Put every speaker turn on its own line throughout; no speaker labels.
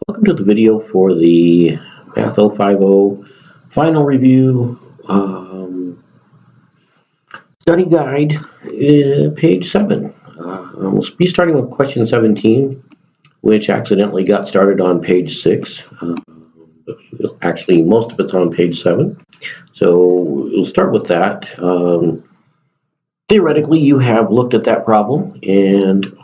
Welcome to the video for the mat050 final review study guide, page 7. We'll be starting with question 17, which accidentally got started on page 6. Actually, most of it's on page 7. So we'll start with that. Theoretically, you have looked at that problem and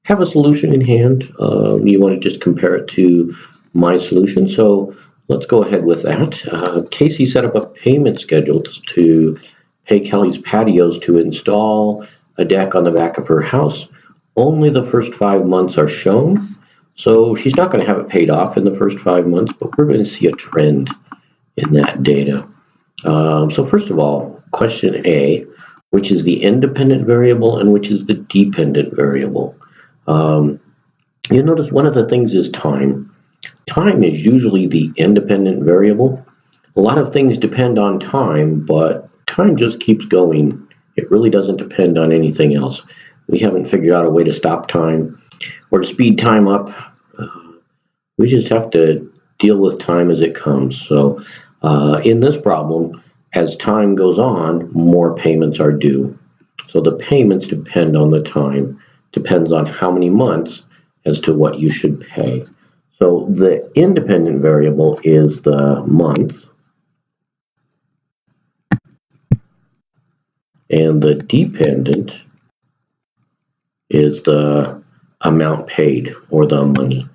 have a solution in hand. You want to just compare it to my solution. So let's go ahead with that. Casey set up a payment schedule to pay Kelly's patios to install a deck on the back of her house. Only the first 5 months are shown. So she's not going to have it paid off in the first 5 months, but we're going to see a trend in that data. So first of all, question A, which is the independent variable and which is the dependent variable? You notice one of the things is time. Time is usually the independent variable. A lot of things depend on time, but time just keeps going. It really doesn't depend on anything else. We haven't figured out a way to stop time or to speed time up. We just have to deal with time as it comes. So in this problem, as time goes on, more payments are due. So the payments depend on the time. Depends on how many months as to what you should pay. So the independent variable is the month, and the dependent is the amount paid, or the money.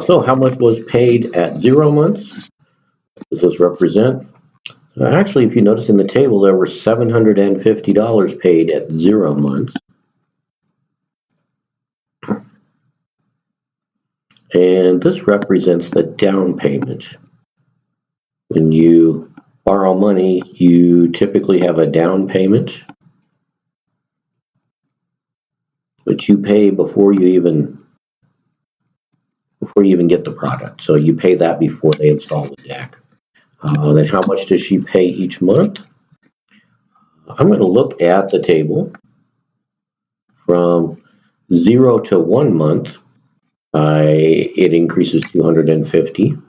So how much was paid at 0 months? What does this represent? Actually, if you notice in the table, there were $750 paid at 0 months. And this represents the down payment. When you borrow money, you typically have a down payment, which you pay before you even get the product. So you pay that before they install the deck. Then how much does she pay each month? I'm going to look at the table from 0 to 1 month. It increases $250,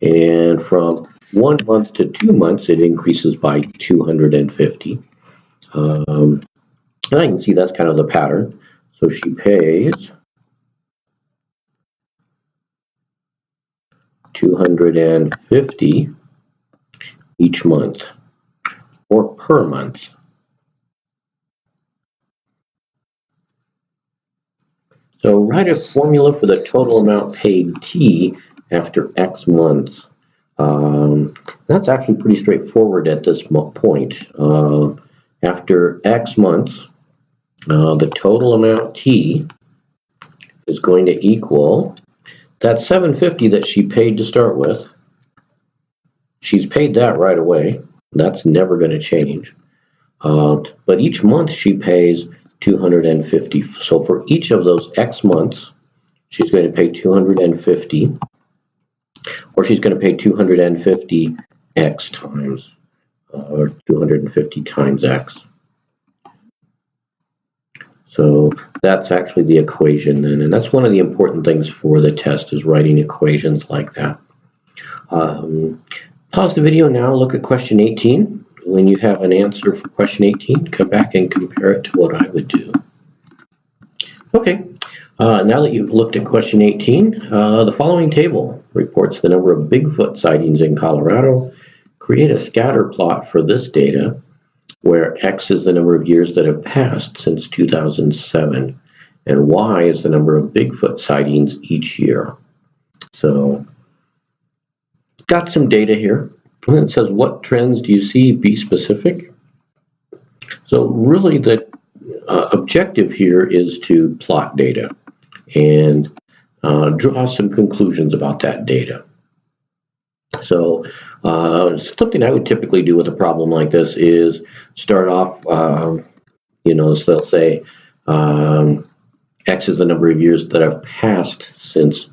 and from 1 month to 2 months, it increases by $250. And I can see that's kind of the pattern. So she pays $250 each month, or per month. So write a formula for the total amount paid T after X months. That's actually pretty straightforward at this point. After X months, the total amount T is going to equal that $750 that she paid to start with. She's paid that right away. That's never going to change. But each month she pays $250. So for each of those X months, she's going to pay $250, or she's going to pay 250 X times, or 250 times X. So that's actually the equation then, and that's one of the important things for the test, is writing equations like that. Pause the video now, look at question 18. When you have an answer for question 18, come back and compare it to what I would do. Okay, now that you've looked at question 18, the following table reports the number of Bigfoot sightings in Colorado. Create a scatter plot for this data, where X is the number of years that have passed since 2007, and Y is the number of Bigfoot sightings each year. So, got some data here. And it says, what trends do you see? Be specific. So really the objective here is to plot data and draw some conclusions about that data. So something I would typically do with a problem like this is start off, so they'll say X is the number of years that have passed since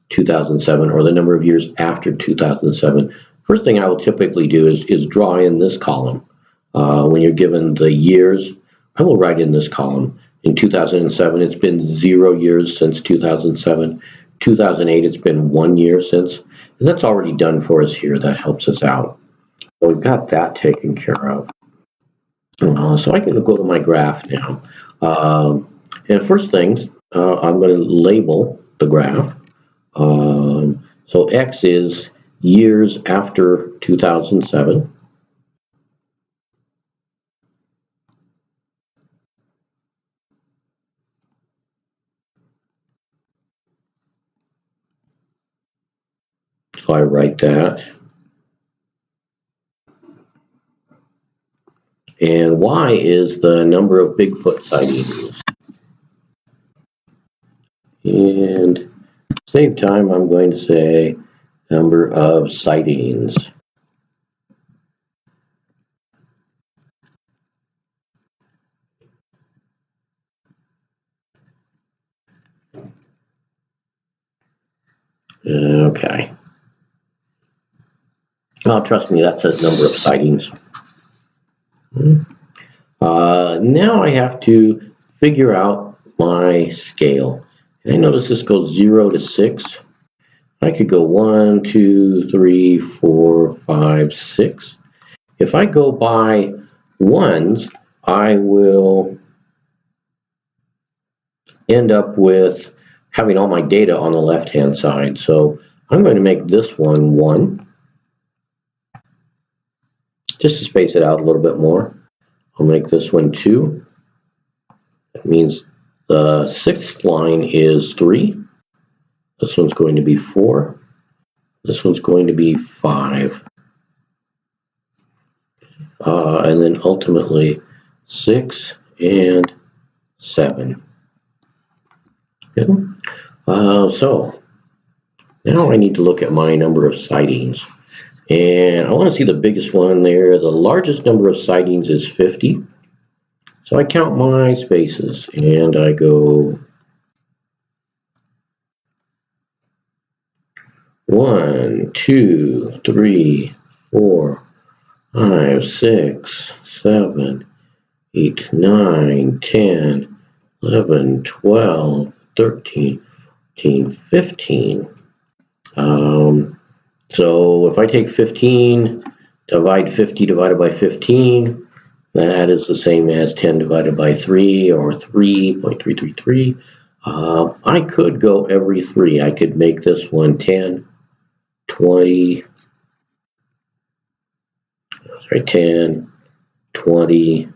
2007, or the number of years after 2007. First thing I will typically do is draw in this column. When you're given the years, I will write in this column. In 2007, it's been 0 years since 2007. 2008, it's been 1 year since. And that's already done for us here. That helps us out. So we've got that taken care of. So I can go to my graph now. And first things, I'm going to label the graph. So X is years after 2007. So I write that. And Y is the number of Bigfoot sightings. And same time, I'm going to say number of sightings. Okay. Oh, trust me, that says number of sightings. Now I have to figure out my scale. And I notice this goes 0 to 6. I could go 1, 2, 3, 4, 5, 6. If I go by ones, I will end up with having all my data on the left-hand side. So I'm going to make this one 1, just to space it out a little bit more. I'll make this one 2. That means the 6th line is 3. This one's going to be 4. This one's going to be 5. And then ultimately 6 and 7. Okay. So now I need to look at my number of sightings. And I want to see the biggest one there. The largest number of sightings is 50. So I count my spaces and I go 1, 2, 3, 4, 5, 6, 7, 8, 9, 10, 11, 12, 13, 14, 15. So if I take 15, divide 50 divided by 15, that is the same as 10 divided by 3, or 3.333. I could go every 3. I could make this one 10, 20, 10, 20,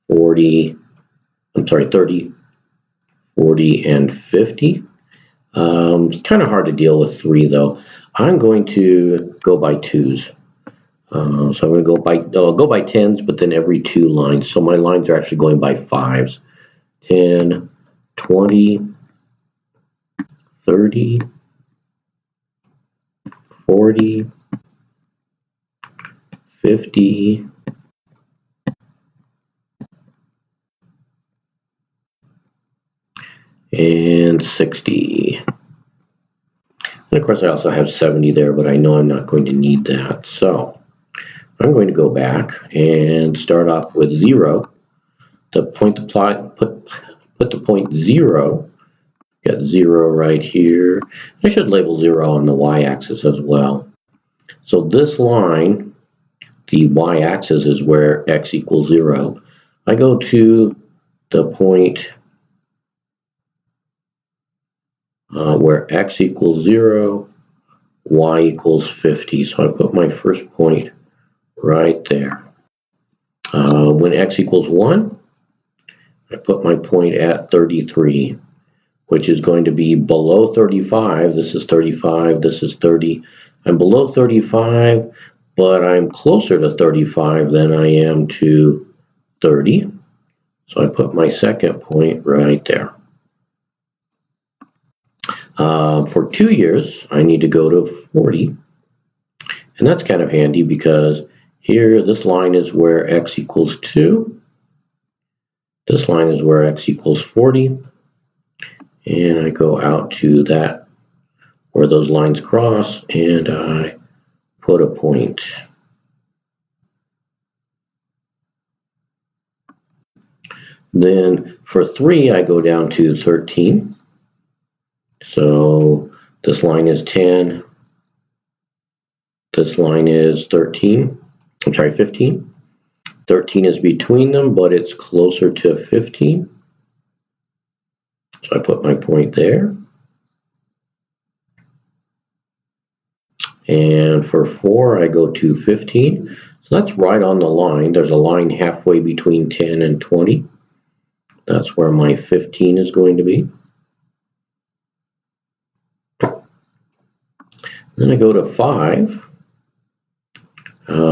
40, 30, 40, and 50. It's kind of hard to deal with 3 though. I'm going to go by 2s. So I'm going to go by 10s, but then every 2 lines. So my lines are actually going by 5s. 10, 20, 30, 40, 50, and 60. And of course I also have 70 there, but I know I'm not going to need that. So I'm going to go back and start off with 0. To point the plot, put the point 0. Got 0 right here. I should label 0 on the y-axis as well. So this line, the y-axis, is where x equals 0. I go to the point where x equals 0, y equals 50. So I put my first point right there. When x equals 1, I put my point at 33, which is going to be below 35. This is 35, this is 30. I'm below 35, but I'm closer to 35 than I am to 30. So I put my second point right there. For 2 years, I need to go to 40. And that's kind of handy because here, this line is where x equals 2. This line is where x equals 40. And I go out to that, where those lines cross, and I put a point. Then for 3, I go down to 13. So this line is 10. This line is 13. I'm sorry, 15. 13 is between them, but it's closer to 15. So I put my point there. And for 4, I go to 15. So that's right on the line. There's a line halfway between 10 and 20. That's where my 15 is going to be. Then I go to 5,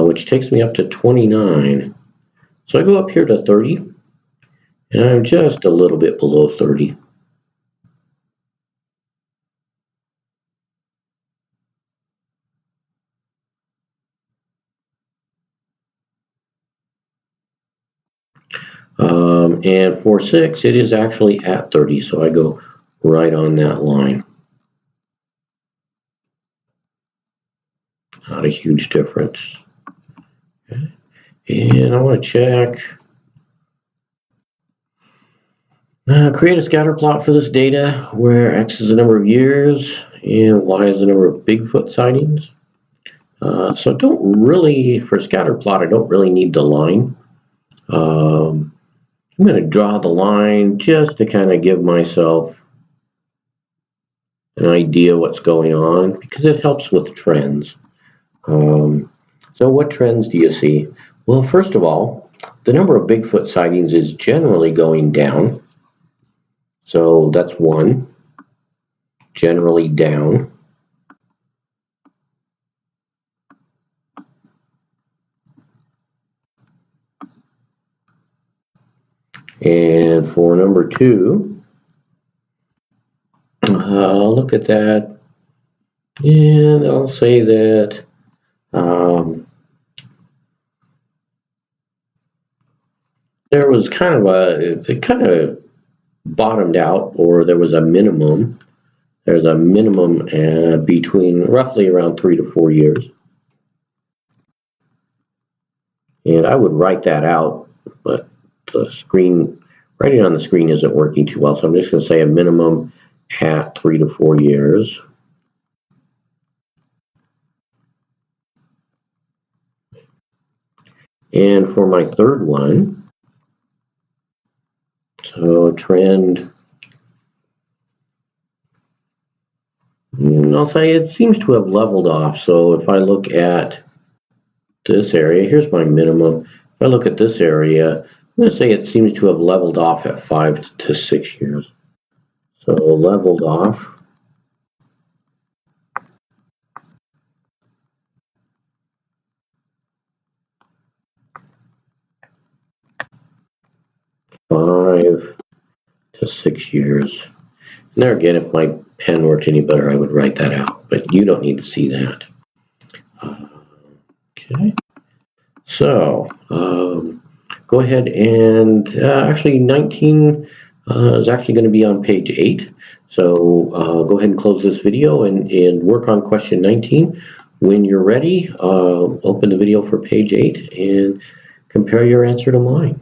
which takes me up to 29. So I go up here to 30, and I'm just a little bit below 30. And for 6, it is actually at 30, so I go right on that line. Not a huge difference. Okay. And I want to check. Create a scatter plot for this data where X is the number of years and Y is the number of Bigfoot sightings. So don't really, for scatter plot, I don't really need the line. I'm going to draw the line just to kind of give myself an idea what's going on, because it helps with trends. So what trends do you see? Well, first of all, the number of Bigfoot sightings is generally going down. So that's 1, generally down. And for number 2, I'll look at that, and I'll say that there was it kind of bottomed out, or there was a minimum. There's a minimum between roughly around 3 to 4 years. And I would write that out, but the screen, writing on the screen isn't working too well, so I'm just going to say a minimum at 3 to 4 years. And for my third one, so trend, I'll say it seems to have leveled off. So if I look at this area, here's my minimum. If I look at this area, I'm going to say it seems to have leveled off at 5 to 6 years. So leveled off. Five to 6 years. And there again, if my pen worked any better, I would write that out, but you don't need to see that. Okay. So go ahead and actually 19 is actually going to be on page 8. So go ahead and close this video and work on question 19. When you're ready, open the video for page 8 and compare your answer to mine.